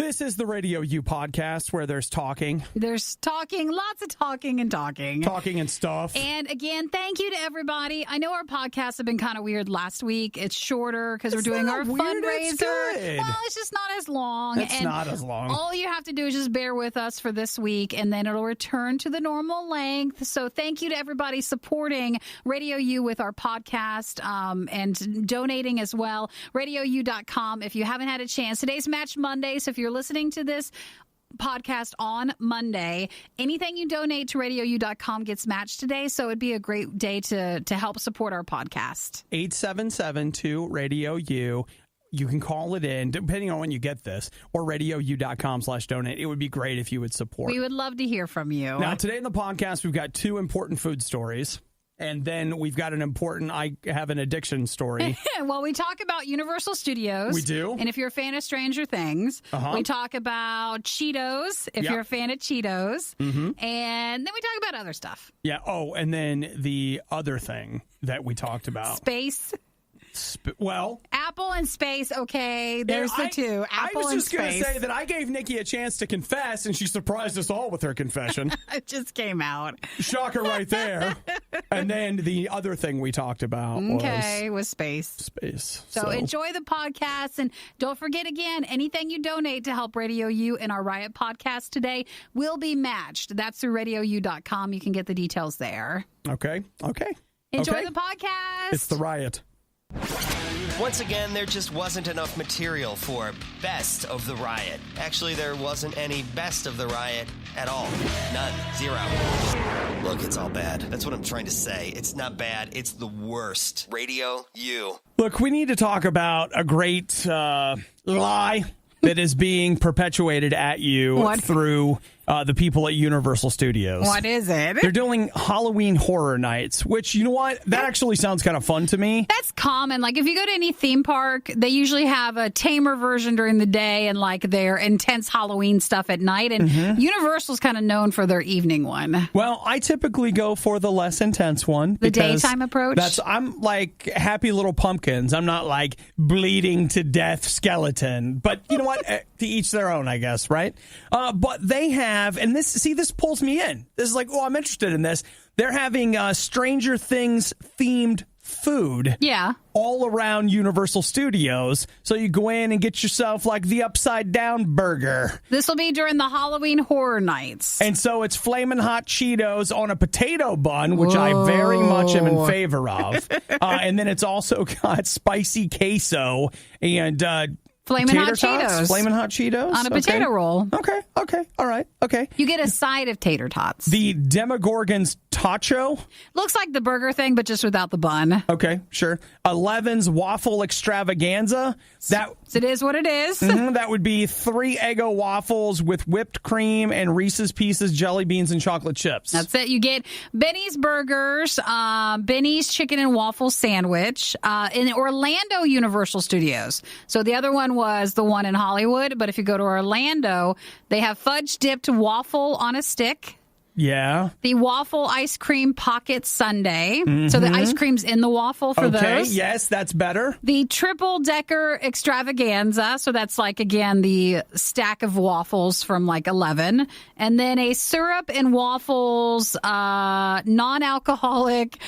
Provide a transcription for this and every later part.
This is the RadioU podcast where there's talking. There's talking, lots of talking and talking. Talking and stuff. And again, thank you to everybody. I know our podcasts have been kind of weird last week. It's shorter because we're doing our fundraiser. It's good. Well, it's just not as long. It's not as long. All you have to do is just bear with us for this week, and then it'll return to the normal length. So thank you to everybody supporting RadioU with our podcast and donating as well. RadioU.com if you haven't had a chance. Today's Match Monday, so if you're listening to this podcast on Monday, anything you donate to RadioU.com gets matched today, so it'd be a great day to help support our podcast. 877-2-RADIO-U. You can call it in, depending on when you get this, or RadioU.com/donate. It would be great if you would support. We would love to hear from you. Now, today in the podcast, we've got two important food stories. And then we've got an important I have an addiction story. Well, we talk about Universal Studios. We do. And if you're a fan of Stranger Things, we talk about Cheetos, if you're a fan of Cheetos. And then we talk about other stuff. Yeah. Oh, and then the other thing that we talked about. Space. Well, Apple and space, okay. There's the two. Apple and space. I was just going to say that I gave Nikki a chance to confess, and she surprised us all with her confession. It just came out. Shocker right there. And then the other thing we talked about was space. Space. So enjoy the podcast, and don't forget, again, anything you donate to help RadioU in our RIOT podcast today will be matched. That's through RadioU.com. You can get the details there. Okay. Enjoy the podcast. It's the RIOT. Once again, there just wasn't enough material for Best of the Riot. Actually, there wasn't any Best of the Riot at all. None. Zero. Look, it's all bad. That's what I'm trying to say. It's not bad. It's the worst. Radio U. Look, we need to talk about a great lie that is being perpetuated at you through the people at Universal Studios. What is it? They're doing Halloween horror nights, which, you know what? That actually sounds kind of fun to me. That's common. Like, if you go to any theme park, they usually have a tamer version during the day and, like, their intense Halloween stuff at night. And Universal's kind of known for their evening one. Well, I typically go for the less intense one. The daytime approach? I'm like happy little pumpkins. I'm not like bleeding to death skeleton. But you know what? To each their own, I guess, right? But they have, and this pulls me in. This is like, I'm interested in this. They're having Stranger Things themed food all around Universal Studios. So you go in and get yourself like the upside down burger. This will be during the Halloween horror nights. And so it's flaming hot Cheetos on a potato bun, which I very much am in favor of. And then it's also got spicy queso and Flamin' Hot Cheetos. Flamin' Hot Cheetos? On a potato roll. Okay. All right. Okay. You get a side of tater tots. The Demogorgon's Tacho. Looks like the burger thing, but just without the bun. Okay, sure. Eleven's Waffle Extravaganza. It is what it is. That would be 3 Eggo waffles with whipped cream and Reese's Pieces, jelly beans, and chocolate chips. That's it. You get Benny's Burgers, Benny's Chicken and Waffle Sandwich in Orlando Universal Studios. So the other one was the one in Hollywood, but if you go to Orlando, they have fudge-dipped waffle on a stick. Yeah. The waffle ice cream pocket sundae. So the ice cream's in the waffle for those. Okay, yes, that's better. The triple decker extravaganza. So that's like, again, the stack of waffles from like 11. And then a syrup and waffles, non-alcoholic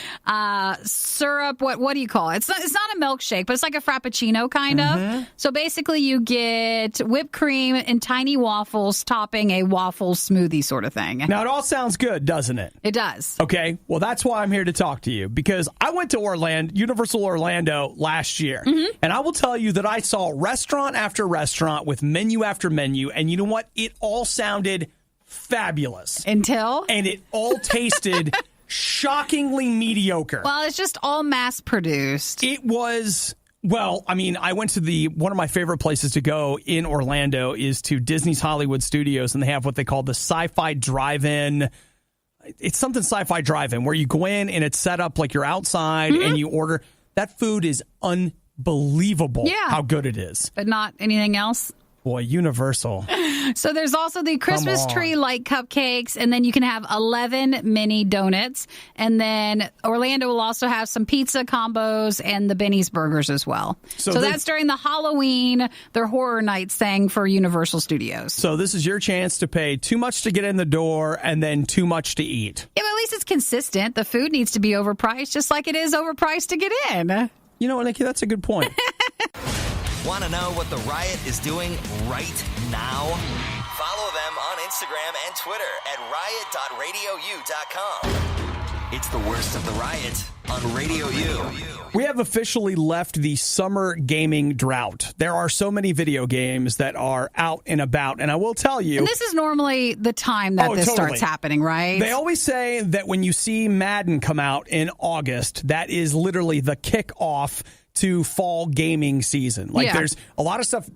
syrup. What do you call it? It's not a milkshake, but it's like a frappuccino kind of. So basically you get whipped cream and tiny waffles topping a waffle smoothie sort of thing. Now it all sounds good, doesn't it? It does. Okay, well, that's why I'm here to talk to you, because I went to Universal Orlando last year, and I will tell you that I saw restaurant after restaurant with menu after menu, and you know what? It all sounded fabulous. Until? And it all tasted shockingly mediocre. Well, it's just all mass-produced. It was... Well, I mean, I went to one of my favorite places to go in Orlando is to Disney's Hollywood Studios, and they have what they call the Sci-Fi Drive-In. It's something Sci-Fi Drive-In where you go in and it's set up like you're outside and you order. That food is unbelievable how good it is. But not anything else? Boy, Universal. So there's also the Christmas tree light cupcakes, and then you can have 11 mini donuts. And then Orlando will also have some pizza combos and the Benny's burgers as well. So that's during the Halloween, their horror nights thing for Universal Studios. So this is your chance to pay too much to get in the door and then too much to eat. Yeah, but at least it's consistent. The food needs to be overpriced, just like it is overpriced to get in. You know what, Nikki? That's a good point. Want to know what the Riot is doing right now? Follow them on Instagram and Twitter at riot.radiou.com. It's the worst of the Riot on Radio U. We have officially left the summer gaming drought. There are so many video games that are out and about, and I will tell you... And this is normally the time that this starts happening, right? They always say that when you see Madden come out in August, that is literally the kickoff to fall gaming season. There's a lot of stuff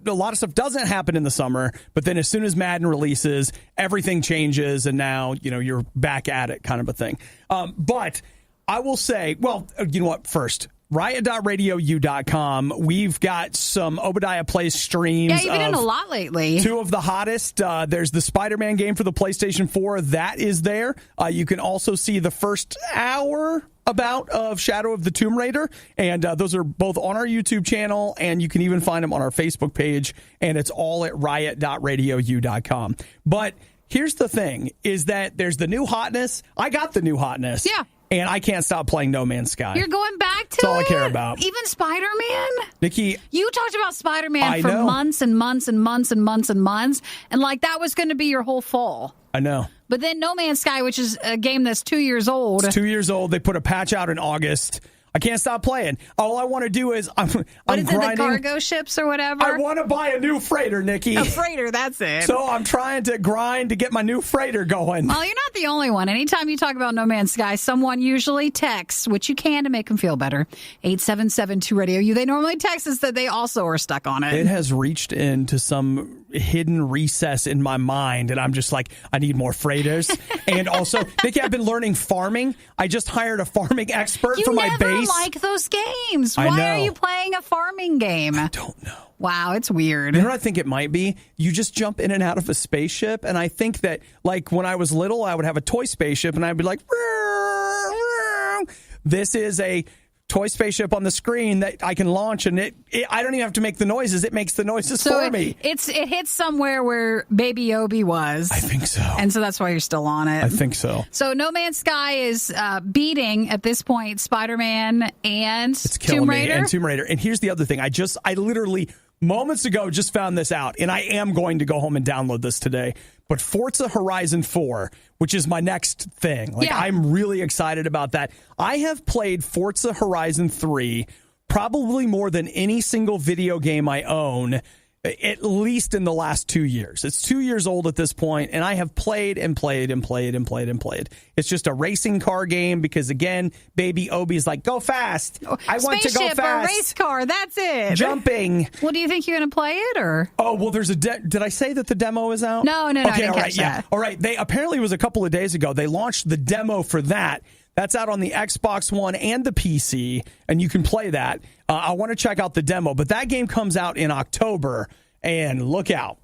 doesn't happen in the summer, but then as soon as Madden releases, everything changes, and now, you're back at it, kind of a thing. But I will say, well, you know what, first, riot.radiou.com. We've got some Obadiah Plays streams. Yeah, you've been doing a lot lately. Two of the hottest. There's the Spider-Man game for the PlayStation 4. That is there. You can also see the first hour of Shadow of the Tomb Raider, and those are both on our YouTube channel, and you can even find them on our Facebook page, and it's all at riot.radiou.com. But here's the thing, is that there's the new hotness. I got the new hotness. Yeah. And I can't stop playing No Man's Sky. You're going back to That's all I care about. Even Spider-Man? Nikki. You talked about Spider-Man for months and months and months and months and months, and that was going to be your whole fall. I know. But then No Man's Sky, which is a game that's 2 years old. It's 2 years old. They put a patch out in August. I can't stop playing. All I want to do is I'm grinding. The cargo ships or whatever? I want to buy a new freighter, Nikki. A freighter, that's it. So I'm trying to grind to get my new freighter going. Well, you're not the only one. Anytime you talk about No Man's Sky, someone usually texts, which you can to make them feel better, 877-2-RADIO-U. They normally text us that they also are stuck on it. It has reached into some hidden recess in my mind, and I'm just like, I need more freighters. And also, Nikki, I've been learning farming. I just hired a farming expert for my base. You like those games. I Why know. are you playing a farming game? I don't know. Wow, it's weird. You know what I think it might be? You just jump in and out of a spaceship, and I think that, when I was little, I would have a toy spaceship, and I'd be like, "Row, row." This is a toy spaceship on the screen that I can launch, and I don't even have to make the noises. It makes the noises for me. It hits somewhere where Baby Obi was. I think so. And so that's why you're still on it. I think so. So No Man's Sky is beating, at this point, Spider-Man and Tomb Raider. And Tomb Raider. And here's the other thing. I literally moments ago just found this out, and I am going to go home and download this today. But Forza Horizon 4, which is my next thing. I'm really excited about that. I have played Forza Horizon 3 probably more than any single video game I own, at least in the last 2 years. It's 2 years old at this point, and I have played and played and played and played and played. It's just a racing car game because, again, Baby Obi's like, go fast. I want to go fast. Spaceship or race car, that's it. Jumping. Well, do you think you're going to play it, or? Oh, well, there's did I say that the demo is out? No, okay, I didn't catch that. All right, they apparently it was a couple of days ago. They launched the demo for that. That's out on the Xbox One and the PC, and you can play that. I want to check out the demo, but that game comes out in October. And look out,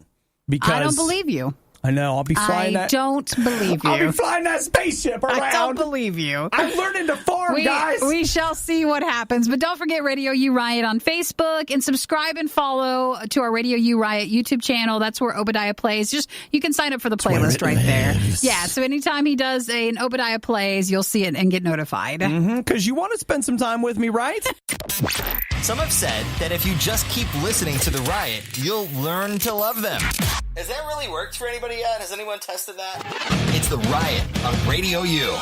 because I don't believe you. I know. I'll be flying that. I don't believe you. I'll be flying that spaceship around. I don't believe you. I'm learning to farm, guys. We shall see what happens. But don't forget Radio U Riot on Facebook, and subscribe and follow to our Radio U Riot YouTube channel. That's where Obadiah plays. You can sign up for the playlist right there. Yeah, so anytime he does an Obadiah plays, you'll see it and get notified. Because you want to spend some time with me, right? Some have said that if you just keep listening to the Riot, you'll learn to love them. Has that really worked for anybody yet? Has anyone tested that? It's the Riot on Radio U.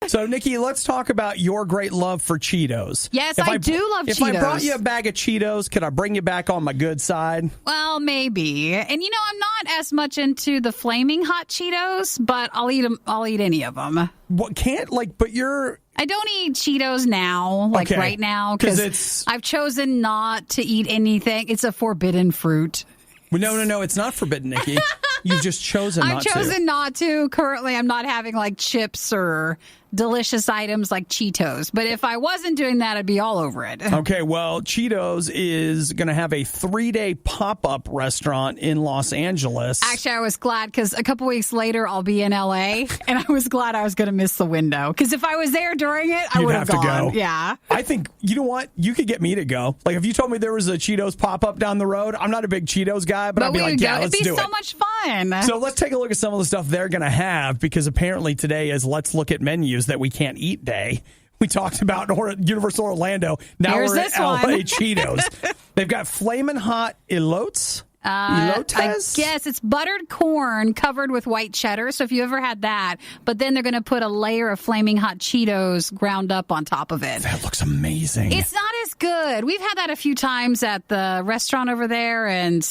So, Nikki, let's talk about your great love for Cheetos. Yes, I do love Cheetos. If I brought you a bag of Cheetos, could I bring you back on my good side? Well, maybe. And, I'm not as much into the flaming hot Cheetos, but I'll eat them. I'll eat any of them. But you're... I don't eat Cheetos now, right now, because I've chosen not to eat anything. It's a forbidden fruit. Well, no, it's not forbidden, Nikki. You've just chosen not to. I've chosen not to. Currently, I'm not having chips or delicious items like Cheetos. But if I wasn't doing that, I'd be all over it. Okay, well, Cheetos is going to have a 3-day pop-up restaurant in Los Angeles. Actually, I was glad because a couple weeks later, I'll be in L.A., and I was glad I was going to miss the window. Because if I was there during it, I would have gone. To go. Yeah. I think, you know what? You could get me to go. Like, if you told me there was a Cheetos pop-up down the road, I'm not a big Cheetos guy, but I'd be like, yeah, let's do it. It'd be so much fun. So let's take a look at some of the stuff they're going to have, because apparently today is Let's Look at Menus That We Can't Eat Day. We talked about Universal Orlando. Now Here's we're at LA Cheetos. They've got Flamin' Hot Elotes. I guess it's buttered corn covered with white cheddar. So if you ever had that, but then they're going to put a layer of flaming hot Cheetos ground up on top of it. That looks amazing. It's not as good. We've had that a few times at the restaurant over there, and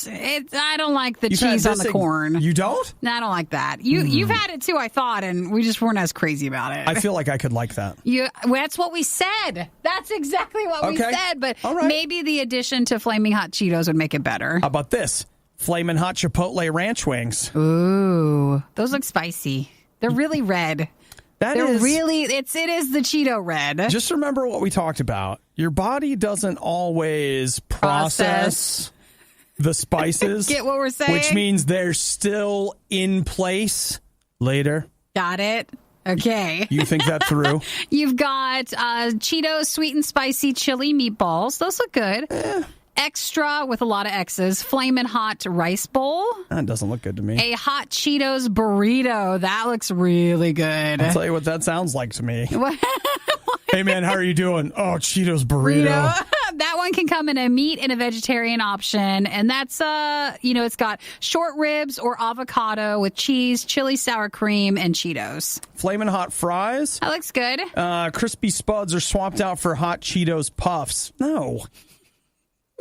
I don't like the cheese on the corn. You don't? No, I don't like that. You've had it too, I thought, and we just weren't as crazy about it. I feel like I could like that. That's what we said. That's exactly what we said. But maybe the addition to flaming hot Cheetos would make it better. How about this? Flamin' Hot Chipotle Ranch Wings. Ooh, those look spicy. They're really red. It is the Cheeto red. Just remember what we talked about. Your body doesn't always process the spices. Get what we're saying? Which means they're still in place later. Got it. Okay. You think that through? You've got Cheetos sweet and spicy chili meatballs. Those look good. Extra with a lot of X's. Flamin' Hot rice bowl. That doesn't look good to me. A hot Cheetos burrito. That looks really good. I'll tell you what that sounds like to me. Hey, man, how are you doing? Oh, Cheetos burrito. That one can come in a meat and a vegetarian option. And that's, it's got short ribs or avocado with cheese, chili sour cream, and Cheetos. Flamin' Hot fries. That looks good. Crispy spuds are swapped out for hot Cheetos puffs. No.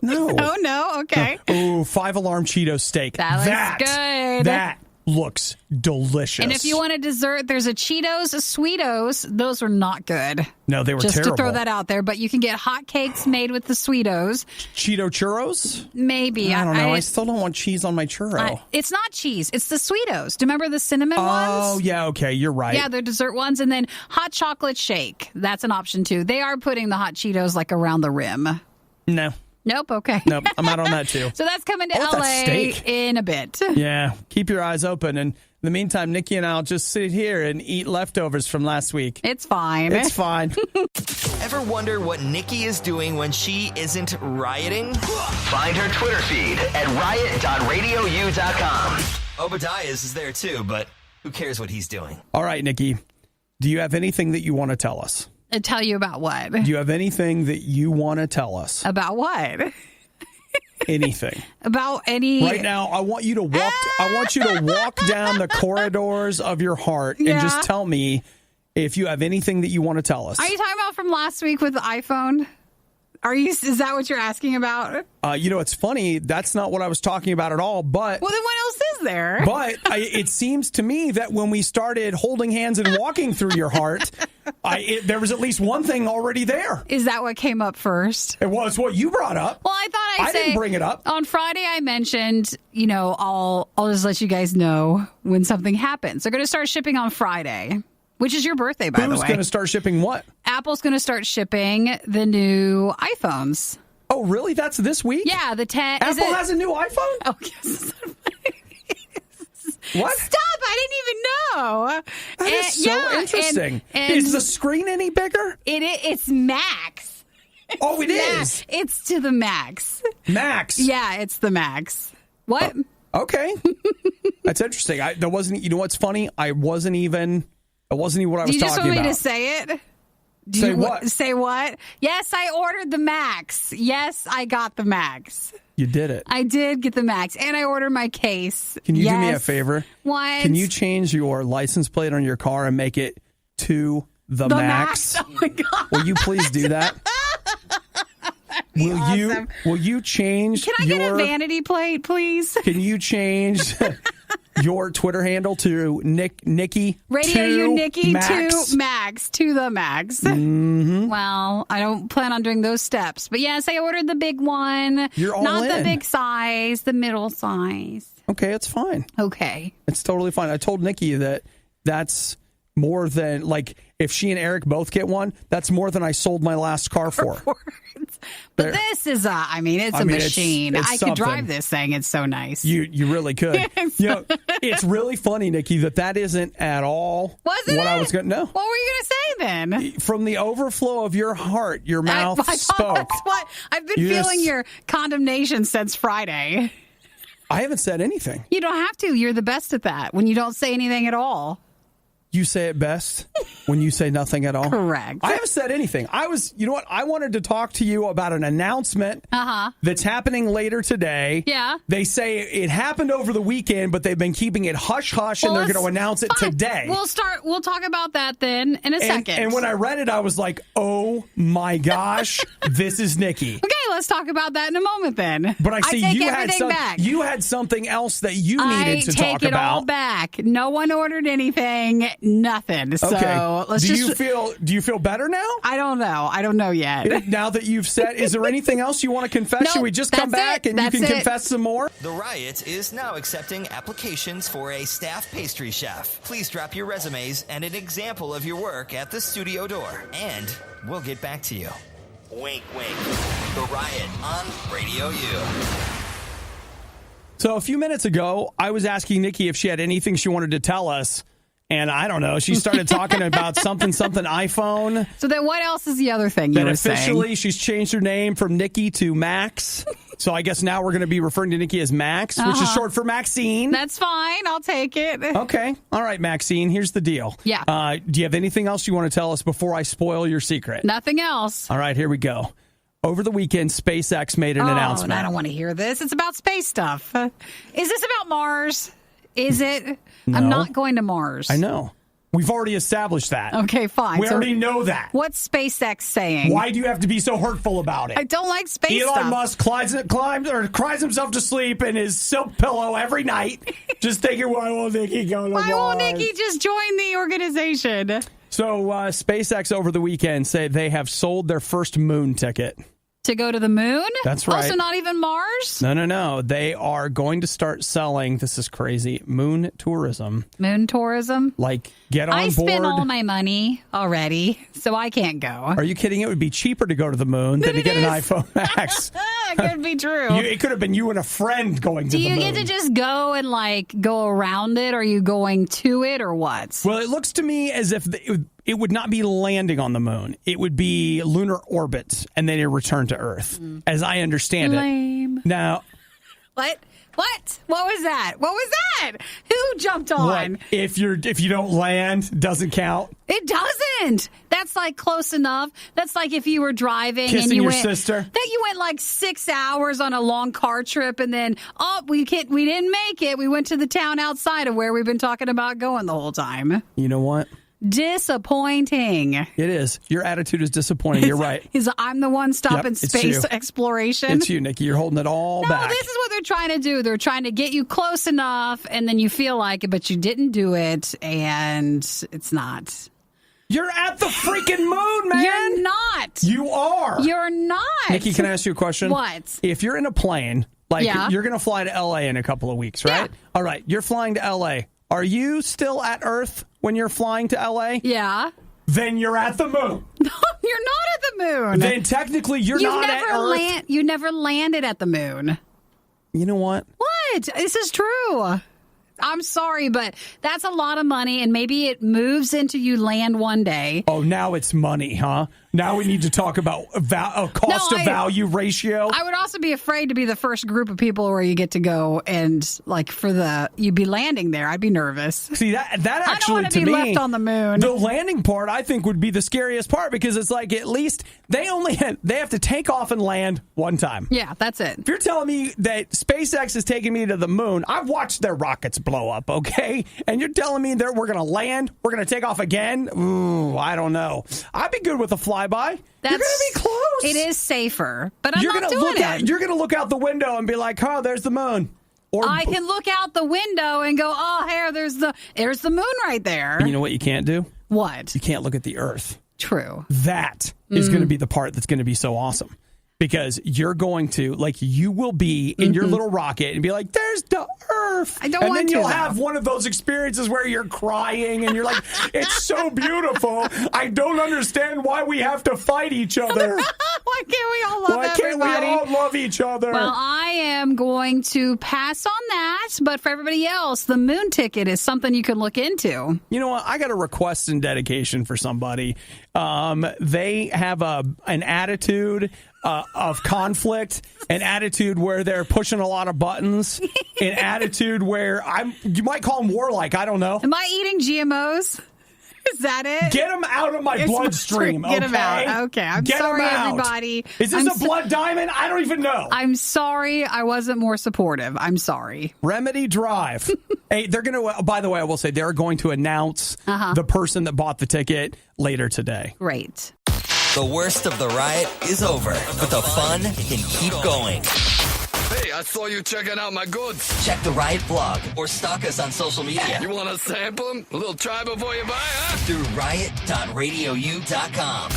Oh, no. Okay. Oh, 5-alarm Cheetos steak. That looks good. That looks delicious. And if you want a dessert, there's a Cheetos, a Sweetos. Those are not good. No, they were terrible. terrible. Just to throw that out there. But you can get hot cakes made with the Sweetos. Cheeto churros? Maybe. I don't know. I still don't want cheese on my churro. It's not cheese. It's the Sweetos. Do you remember the cinnamon ones? Oh, yeah. Okay. You're right. Yeah, they're dessert ones. And then hot chocolate shake. That's an option, too. They are putting the hot Cheetos like around the rim. No. Nope. Okay. Nope. I'm out on that, too. So that's coming to LA in a bit. Yeah. Keep your eyes open. And in the meantime, Nikki and I will just sit here and eat leftovers from last week. It's fine. It's fine. Ever wonder what Nikki is doing when she isn't rioting? Find her Twitter feed at riot.radiou.com. Obadiah's is there too, but who cares what he's doing? All right, Nikki. Do you have anything that you want to tell us? Tell you about what? Do you have anything that you want to tell us? About what? Anything. About any... Right now, I want you to walk. I want you to walk down the corridors of your heart and just tell me if you have anything that you want to tell us. Are you talking about from last week with the iPhone? Is that what you're asking about? It's funny. That's not what I was talking about at all. But well, then what else is there? But it seems to me that when we started holding hands and walking through your heart, there was at least one thing already there. Is that what came up first? It was what you brought up. Well, I thought I didn't bring it up. On Friday, I mentioned, I'll just let you guys know when something happens. They're going to start shipping on Friday. Which is your birthday, by the way. Who's going to start shipping what? Apple's going to start shipping the new iPhones. Oh, really? That's this week? Yeah, the 10. Apple has a new iPhone? Oh, yes. What? Stop! I didn't even know. That is so interesting. And is the screen any bigger? It's max. Oh, it is? It's to the max. Max? Yeah, it's the max. What? Okay. That's interesting. There wasn't. You know what's funny? It wasn't even what I was talking about. Do you just want me to say it? Say what? Yes, I ordered the max. Yes, I got the max. You did it. I did get the max, and I ordered my case. Can you do me a favor? What? Can you change your license plate on your car and make it to the max? Oh my God. Will you please do that? Will you change? Can I get a vanity plate, please? Can you change your Twitter handle to Nikki RadioU Nikki Max. to Max to the Max? Mm-hmm. Well, I don't plan on doing those steps, but yes, I ordered the big one. You're all not in. The big size, the middle size. Okay, it's fine. Okay, it's totally fine. I told Nikki that's more than, like, if she and Eric both get one, that's more than I sold my last car for. But this is it's a machine. It's I something. could drive this thing. It's so nice. You really could. It's really funny, Nikki, that isn't at all Wasn't what it? I was going to. No. What were you going to say then? From the overflow of your heart, your mouth spoke. That's what I've been feeling your condemnation since Friday. I haven't said anything. You don't have to. You're the best at that when you don't say anything at all. You say it best when you say nothing at all. Correct. I haven't said anything. You know what? I wanted to talk to you about an announcement that's happening later today. Yeah. They say it happened over the weekend, but they've been keeping it hush-hush, and they're going to announce it today. We'll talk about that then in a second. And when I read it, I was like, oh my gosh, this is Nikki. Okay, let's talk about that in a moment then. But I see take you everything back. You had something else that you needed to talk about. I take it all back. No one ordered anything. Nothing. So let's do you feel better now? I don't know. I don't know yet. Now that you've said, is there anything else you want to confess? Should we just come back and you can confess some more? The Riot is now accepting applications for a staff pastry chef. Please drop your resumes and an example of your work at the studio door, and we'll get back to you. Wink, wink. The Riot on Radio U. So a few minutes ago, I was asking Nikki if she had anything she wanted to tell us. And I don't know. She started talking about something iPhone. So then what else is the other thing you were saying? Officially, she's changed her name from Nikki to Max. So I guess now we're going to be referring to Nikki as Max, which is short for Maxine. That's fine. I'll take it. Okay. All right, Maxine. Here's the deal. Yeah. Do you have anything else you want to tell us before I spoil your secret? Nothing else. All right, here we go. Over the weekend, SpaceX made an announcement. I don't want to hear this. It's about space stuff. Is this about Mars? Is it? No. I'm not going to Mars. I know. We've already established that. Okay, fine. We already know that. What's SpaceX saying? Why do you have to be so hurtful about it? I don't like space Elon stuff. Musk cries himself to sleep in his silk pillow every night, just thinking, why won't Nikki go to Mars? Why won't Nikki just join the organization? So SpaceX over the weekend said they have sold their first moon ticket. To go to the moon? That's right. Also not even Mars? No. They are going to start selling, this is crazy, moon tourism. Moon tourism? Like, get on board. I spent all my money already, so I can't go. Are you kidding? It would be cheaper to go to the moon than to get an iPhone X. It could be true. It could have been you and a friend going to the moon. Do you get to just go and, go around it? Or are you going to it, or what? Well, it looks to me as if it would not be landing on the moon. It would be lunar orbit, and then it return to Earth, as I understand Lame. it. Now, what? What was that? What was that? Who jumped on? What? If you don't land, doesn't count. It doesn't. That's close enough. That's like if you were driving Kissing and you your went. sister. That you went 6 hours on a long car trip, and then we didn't make it. We went to the town outside of where we've been talking about going the whole time. You know what? Disappointing. It is. Your attitude is disappointing. You're right. I'm the one stopping space exploration. It's you, Nikki. You're holding it all back. No, this is what they're trying to do. They're trying to get you close enough, and then you feel like it, but you didn't do it, and it's not. You're at the freaking moon, man. You're not. You are. You're not. Nikki, can I ask you a question? What? If you're in a plane, you're going to fly to L.A. in a couple of weeks, right? Yeah. All right. You're flying to L.A. Are you still at Earth when you're flying to L.A.? Yeah. Then you're at the moon. No, you're not at the moon. Then technically you're not at Earth. You never landed at the moon. You know what? What? This is true. I'm sorry, but that's a lot of money, and maybe it moves into you land one day. Oh, now it's money, huh? Now we need to talk about a cost to value ratio. I would also be afraid to be the first group of people where you get to go and you'd be landing there. I'd be nervous. See, that actually, I don't want to be left on the moon. The landing part, I think, would be the scariest part, because it's at least they have to take off and land one time. Yeah, that's it. If you're telling me that SpaceX is taking me to the moon, I've watched their rockets blow up, okay? And you're telling me that we're going to land, we're going to take off again? Ooh, I don't know. I'd be good with a flyby. You're going to be close. It is safer, but I'm not doing it. You're going to look out the window and be like, oh, there's the moon. Or I can look out the window and go, oh, there's the moon right there. You know what you can't do? What? You can't look at the Earth. True. That is going to be the part that's going to be so awesome. because you're going to, like, you will be in your little rocket and be like, there's the Earth. I don't and want then to, you'll though. have one of those experiences where you're crying and you're like, it's so beautiful. I don't understand why we have to fight each other. Why can't we all love Why can't everybody? we all love each other? Well, I am going to pass on that, but for everybody else, the moon ticket is something you can look into. You know what? I got a request and dedication for somebody. They have an attitude of conflict, an attitude where they're pushing a lot of buttons, an attitude where you might call them warlike. I don't know. Am I eating GMOs? Is that it? Get them out of my bloodstream. Get them okay? out. Okay. I'm Get sorry, 'em out. everybody. Is this a blood diamond? I don't even know. I'm sorry I wasn't more supportive. I'm sorry. Remedy Drive. Hey, they're going to, by the way, I will say they're going to announce the person that bought the ticket later today. Great. The worst of the riot is over, but the fun can keep going. Hey, I saw you checking out my goods. Check the Riot blog or stalk us on social media You want to sample them? A little try before you buy, huh? through riot.radiou.com.